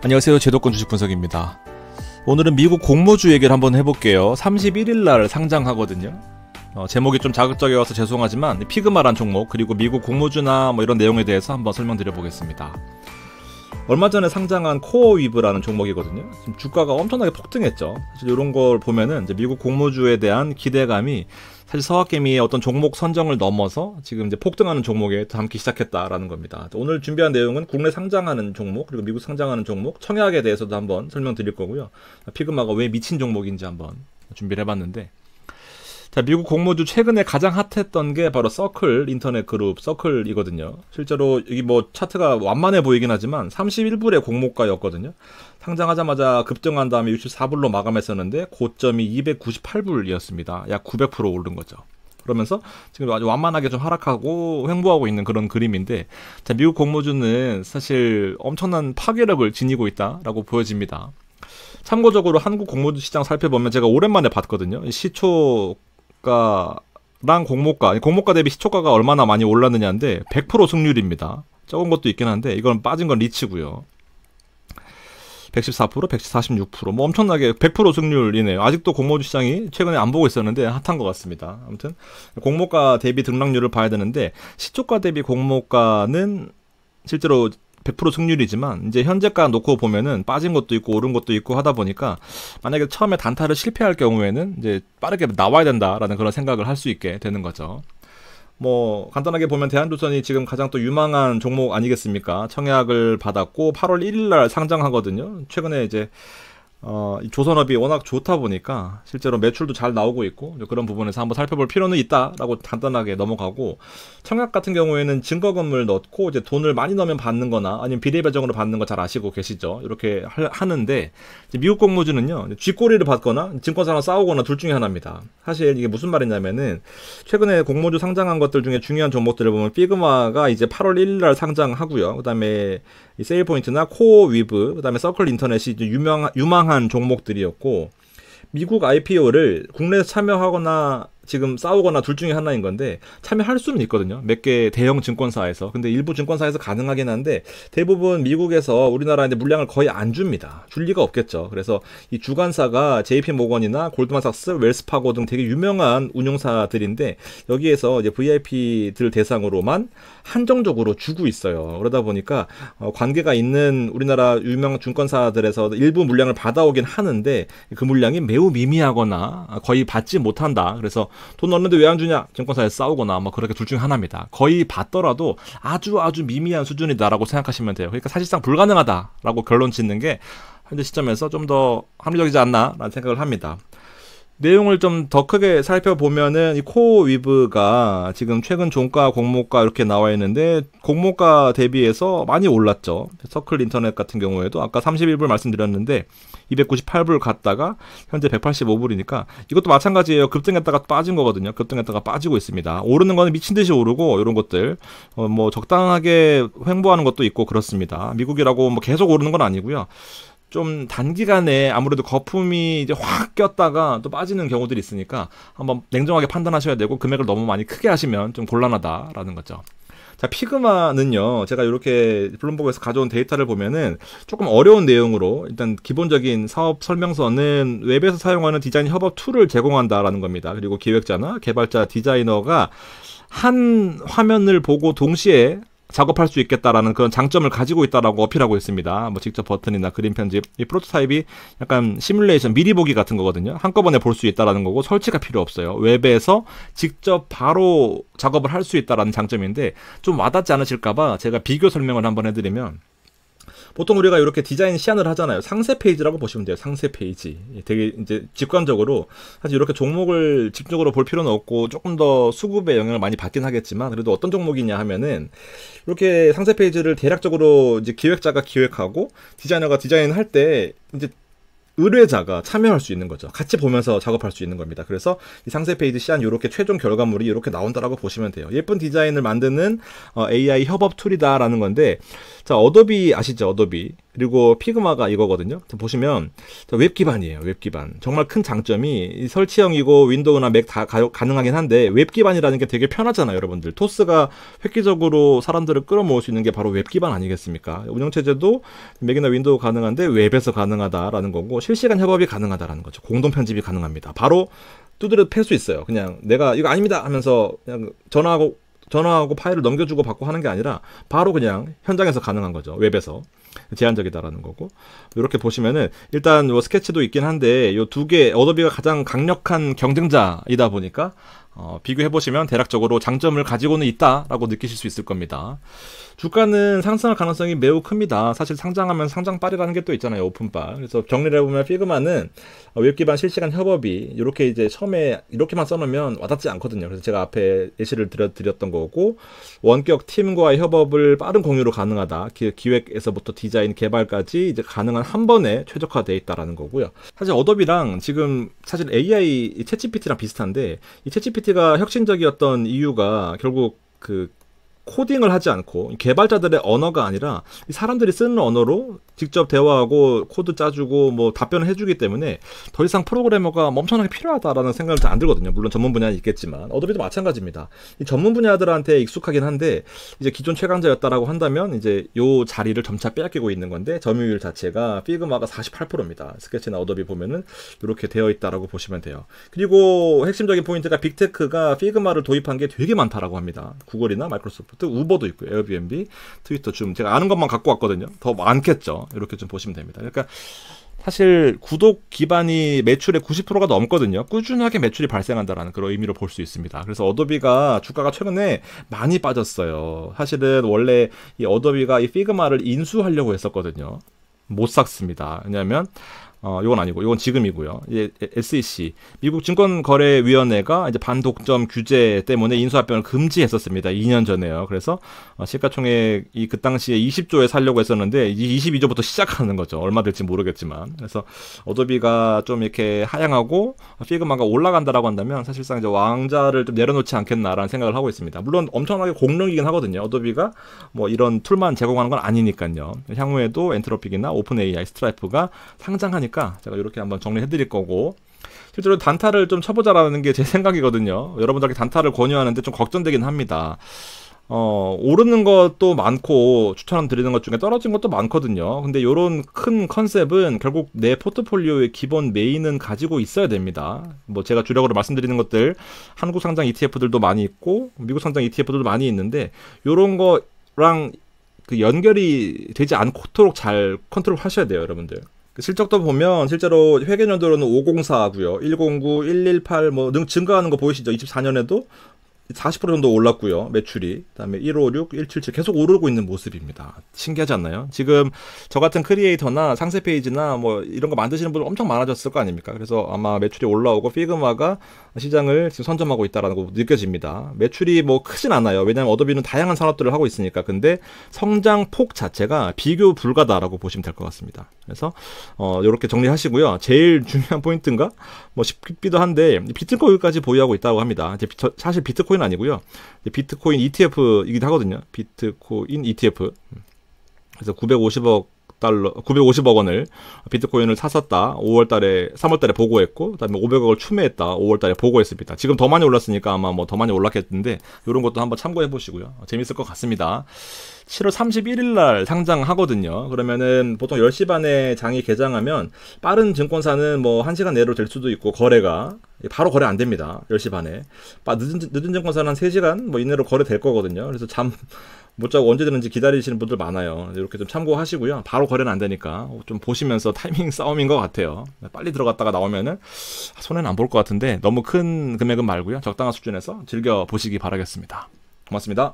안녕하세요. 제도권 주식 분석입니다. 오늘은 미국 공모주 얘기를 한번 해볼게요. 31일날 상장하거든요. 제목이 좀 자극적이어서 죄송하지만 피그마란 종목 그리고 미국 공모주나 뭐 이런 내용에 대해서 한번 설명드려 보겠습니다. 얼마 전에 상장한 코어위브라는 종목이거든요. 지금 주가가 엄청나게 폭등했죠. 사실 이런 걸 보면은 이제 미국 공모주에 대한 기대감이 사실 서학개미의 어떤 종목 선정을 넘어서 지금 이제 폭등하는 종목에 담기 시작했다라는 겁니다. 오늘 준비한 내용은 국내 상장하는 종목 그리고 미국 상장하는 종목 청약에 대해서도 한번 설명드릴 거고요. 피그마가 왜 미친 종목인지 한번 준비를 해봤는데, 자, 미국 공모주 최근에 가장 핫했던 게 바로 서클 인터넷 그룹 서클이거든요. 실제로 여기 뭐 차트가 완만해 보이긴 하지만 31불의 공모가였거든요. 상장하자마자 급등한 다음에 64불로 마감했었는데 고점이 298불이었습니다. 약 900% 오른 거죠. 그러면서 지금 아주 완만하게 좀 하락하고 횡보하고 있는 그런 그림인데, 자, 미국 공모주는 사실 엄청난 파괴력을 지니고 있다라고 보여집니다. 참고적으로 한국 공모주 시장 살펴보면 제가 오랜만에 봤거든요. 시초가랑 공모가 대비 시초가가 얼마나 많이 올랐느냐인데 100% 승률입니다. 적은 것도 있긴 한데 이건 빠진 건 리츠고요. 114%, 146%, 뭐 엄청나게 100% 승률이네요. 아직도 공모주 시장이 최근에 안 보고 있었는데 핫한 것 같습니다. 아무튼 공모가 대비 등락률을 봐야 되는데, 시초가 대비 공모가는 실제로 100% 승률이지만 이제 현재가 놓고 보면은 빠진 것도 있고 오른 것도 있고 하다 보니까 만약에 처음에 단타를 실패할 경우에는 이제 빠르게 나와야 된다라는 그런 생각을 할 수 있게 되는 거죠. 뭐 간단하게 보면 대한조선이 지금 가장 또 유망한 종목 아니겠습니까? 청약을 받았고 8월 1일날 상장하거든요. 최근에 이제 조선업이 워낙 좋다 보니까 실제로 매출도 잘 나오고 있고 그런 부분에서 한번 살펴볼 필요는 있다라고 간단하게 넘어가고, 청약 같은 경우에는 증거금을 넣고 이제 돈을 많이 넣으면 받는 거나 아니면 비례배정으로 받는 거 잘 아시고 계시죠? 이렇게 하는데, 이제 미국 공모주는요, 쥐꼬리를 받거나 증권사랑 싸우거나 둘 중에 하나입니다. 사실 이게 무슨 말이냐면은 최근에 공모주 상장한 것들 중에 중요한 종목들을 보면 피그마가 이제 8월 1일날 상장하고요. 그 다음에 이 세일포인트나 코어위브, 그 다음에 서클 인터넷이 이제 유망한 종목들이었고, 미국 IPO를 국내에서 참여하거나 지금 싸우거나 둘 중에 하나인 건데, 참여할 수는 있거든요. 몇 개 대형 증권사에서. 근데 일부 증권사에서 가능하긴 한데 대부분 미국에서 우리나라한테 물량을 거의 안 줍니다. 줄 리가 없겠죠. 그래서 이 주관사가 JP모건이나 골드만삭스, 웰스파고 등 되게 유명한 운용사들인데 여기에서 이제 VIP들 대상으로만 한정적으로 주고 있어요. 그러다 보니까 관계가 있는 우리나라 유명 증권사들에서 일부 물량을 받아오긴 하는데 그 물량이 매우 미미하거나 거의 받지 못한다. 그래서 돈 넣는데 왜 안 주냐? 증권사에서 싸우거나 뭐 그렇게 둘 중에 하나입니다. 거의 받더라도 아주 미미한 수준이다라고 생각하시면 돼요. 그러니까 사실상 불가능하다라고 결론 짓는 게 현재 시점에서 좀 더 합리적이지 않나라는 생각을 합니다. 내용을 좀 더 크게 살펴보면은 이 코어위브가 지금 최근 종가, 공모가 이렇게 나와 있는데 공모가 대비해서 많이 올랐죠. 서클 인터넷 같은 경우에도 아까 31불 말씀드렸는데 298불 갔다가 현재 185불이니까 이것도 마찬가지예요. 급등했다가 빠진 거거든요. 급등했다가 빠지고 있습니다. 오르는 거는 미친 듯이 오르고 이런 것들 뭐 적당하게 횡보하는 것도 있고 그렇습니다. 미국이라고 뭐 계속 오르는 건 아니고요. 좀 단기간에 아무래도 거품이 이제 확 꼈다가 또 빠지는 경우들이 있으니까 한번 냉정하게 판단하셔야 되고, 금액을 너무 많이 크게 하시면 좀 곤란하다라는 거죠. 자, 피그마는요, 제가 이렇게 블룸버그에서 가져온 데이터를 보면은 조금 어려운 내용으로, 일단 기본적인 사업 설명서는 웹에서 사용하는 디자인 협업 툴을 제공한다라는 겁니다. 그리고 기획자나 개발자, 디자이너가 한 화면을 보고 동시에 작업할 수 있겠다라는 그런 장점을 가지고 있다라고 어필하고 있습니다. 뭐 직접 버튼이나 그림 편집, 이 프로토타입이 약간 시뮬레이션 미리 보기 같은 거거든요. 한꺼번에 볼 수 있다라는 거고 설치가 필요 없어요. 웹에서 직접 바로 작업을 할 수 있다라는 장점인데, 좀 와닿지 않으실까봐 제가 비교 설명을 한번 해드리면, 보통 우리가 이렇게 디자인 시안을 하잖아요. 상세 페이지라고 보시면 돼요. 상세 페이지. 되게 이제 직관적으로, 사실 이렇게 종목을 집중적으로 볼 필요는 없고 조금 더 수급에 영향을 많이 받긴 하겠지만, 그래도 어떤 종목이냐 하면은 이렇게 상세 페이지를 대략적으로 이제 기획자가 기획하고 디자이너가 디자인할 때 이제 의뢰자가 참여할 수 있는 거죠. 같이 보면서 작업할 수 있는 겁니다. 그래서 이 상세 페이지 시안 이렇게 최종 결과물이 이렇게 나온다라고 보시면 돼요. 예쁜 디자인을 만드는 AI 협업 툴이다라는 건데, 자, 어도비 아시죠? 어도비. 그리고 피그마가 이거거든요. 보시면 웹 기반이에요. 웹 기반. 정말 큰 장점이 설치형이고 윈도우나 맥 다 가능하긴 한데 웹 기반이라는 게 되게 편하잖아요, 여러분들. 토스가 획기적으로 사람들을 끌어모을 수 있는 게 바로 웹 기반 아니겠습니까? 운영체제도 맥이나 윈도우 가능한데 웹에서 가능하다라는 거고 실시간 협업이 가능하다라는 거죠. 공동 편집이 가능합니다. 바로 두드려 팰 수 있어요. 그냥 내가 이거 아닙니다 하면서 그냥 전화하고 파일을 넘겨주고 받고 하는 게 아니라 바로 그냥 현장에서 가능한 거죠. 웹에서. 제한적이다라는 거고. 이렇게 보시면은 일단 뭐 스케치도 있긴 한데 요 두 개 어도비가 가장 강력한 경쟁자이다 보니까 비교해 보시면 대략적으로 장점을 가지고는 있다라고 느끼실 수 있을 겁니다. 주가는 상승할 가능성이 매우 큽니다. 사실 상장하면 상장빨이라는 게 또 있잖아요. 오픈빨. 그래서 정리를 해보면 피그마는 웹 기반 실시간 협업이 이렇게 이제 처음에 이렇게만 써놓으면 와닿지 않거든요. 그래서 제가 앞에 예시를 드렸던 거고 원격 팀과의 협업을 빠른 공유로 가능하다. 기획에서부터 디자인, 개발까지 이제 가능한 한 번에 최적화되어 있다라는 거고요. 사실 어도비랑 지금 사실 AI 챗GPT랑 비슷한데 이 챗GPT가 혁신적이었던 이유가 결국 그 코딩을 하지 않고 개발자들의 언어가 아니라 사람들이 쓰는 언어로 직접 대화하고 코드 짜주고 뭐 답변을 해주기 때문에 더 이상 프로그래머가 엄청나게 필요하다라는 생각은 잘 안 들거든요. 물론 전문 분야는 있겠지만 어도비도 마찬가지입니다. 이 전문 분야들한테 익숙하긴 한데 이제 기존 최강자였다라고 한다면 이제 요 자리를 점차 빼앗기고 있는 건데 점유율 자체가 피그마가 48%입니다. 스케치나 어도비 보면은 이렇게 되어 있다라고 보시면 돼요. 그리고 핵심적인 포인트가 빅테크가 피그마를 도입한 게 되게 많다라고 합니다. 구글이나 마이크로소프트, 우버도 있고요. 에어비앤비, 트위터, 줌. 제가 아는 것만 갖고 왔거든요. 더 많겠죠. 이렇게 좀 보시면 됩니다. 그러니까 사실 구독 기반이 매출의 90%가 넘거든요. 꾸준하게 매출이 발생한다라는 그런 의미로 볼 수 있습니다. 그래서 어도비가 주가가 최근에 많이 빠졌어요. 사실은 원래 이 어도비가 이 피그마를 인수하려고 했었거든요. 못 샀습니다. 왜냐하면 이건 아니고, 이건 지금이고요. 이제 SEC, 미국 증권거래위원회가 이제 반독점 규제 때문에 인수합병을 금지했었습니다. 2년 전에요. 그래서 시가총액이 그 당시에 20조에 살려고 했었는데 22조부터 시작하는 거죠. 얼마 될지 모르겠지만. 그래서 어도비가 좀 이렇게 하향하고 피그마가 올라간다라고 한다면 사실상 이제 왕자를 좀 내려놓지 않겠나라는 생각을 하고 있습니다. 물론 엄청나게 공룡이긴 하거든요. 어도비가 뭐 이런 툴만 제공하는 건 아니니까요. 향후에도 엔트로픽이나 오픈 AI, 스트라이프가 상장하니까 제가 이렇게 한번 정리해 드릴 거고, 실제로 단타를 좀 쳐보자라는 게 제 생각이거든요. 여러분들께 단타를 권유하는데 좀 걱정되긴 합니다. 오르는 것도 많고 추천드리는 것 중에 떨어진 것도 많거든요. 근데 이런 큰 컨셉은 결국 내 포트폴리오의 기본 메인은 가지고 있어야 됩니다. 뭐 제가 주력으로 말씀드리는 것들 한국 상장 ETF들도 많이 있고 미국 상장 ETF들도 많이 있는데 이런 거랑 그 연결이 되지 않도록 잘 컨트롤 하셔야 돼요, 여러분들. 실적도 보면 실제로 회계연도로는 504고요. 109, 118 뭐 증가하는 거 보이시죠? 24년에도 40% 정도 올랐고요. 매출이. 그다음에 156, 177 계속 오르고 있는 모습입니다. 신기하지 않나요? 지금 저 같은 크리에이터나 상세 페이지나 뭐 이런 거 만드시는 분들 엄청 많아졌을 거 아닙니까? 그래서 아마 매출이 올라오고 피그마가 시장을 지금 선점하고 있다라는 거 느껴집니다. 매출이 뭐 크진 않아요. 왜냐하면 어도비는 다양한 산업들을 하고 있으니까. 근데 성장폭 자체가 비교 불가다라고 보시면 될 것 같습니다. 그래서 이렇게 정리하시고요. 제일 중요한 포인트인가? 뭐 싶기도 한데 비트코인까지 보유하고 있다고 합니다. 사실 비트코인 아니고요. 비트코인 ETF이기도 하거든요. 비트코인 ETF. 그래서 950억 원을 비트코인을 샀었다. 3월 달에 보고했고, 그 다음에 500억을 추매했다. 5월 달에 보고했습니다. 지금 더 많이 올랐으니까 아마 뭐 더 많이 올랐겠는데, 이런 것도 한번 참고해 보시고요. 재밌을 것 같습니다. 7월 31일 날 상장하거든요. 그러면은 보통 10시 반에 장이 개장하면 빠른 증권사는 뭐 1시간 내로 될 수도 있고, 거래가 바로 거래 안 됩니다. 10시 반에. 늦은 증권사는 한 3시간 뭐 이내로 거래될 거거든요. 그래서 못 자고 언제 되는지 기다리시는 분들 많아요. 이렇게 좀 참고하시고요. 바로 거래는 안 되니까 좀 보시면서 타이밍 싸움인 것 같아요. 빨리 들어갔다가 나오면은 손해는 안 볼 것 같은데 너무 큰 금액은 말고요. 적당한 수준에서 즐겨 보시기 바라겠습니다. 고맙습니다.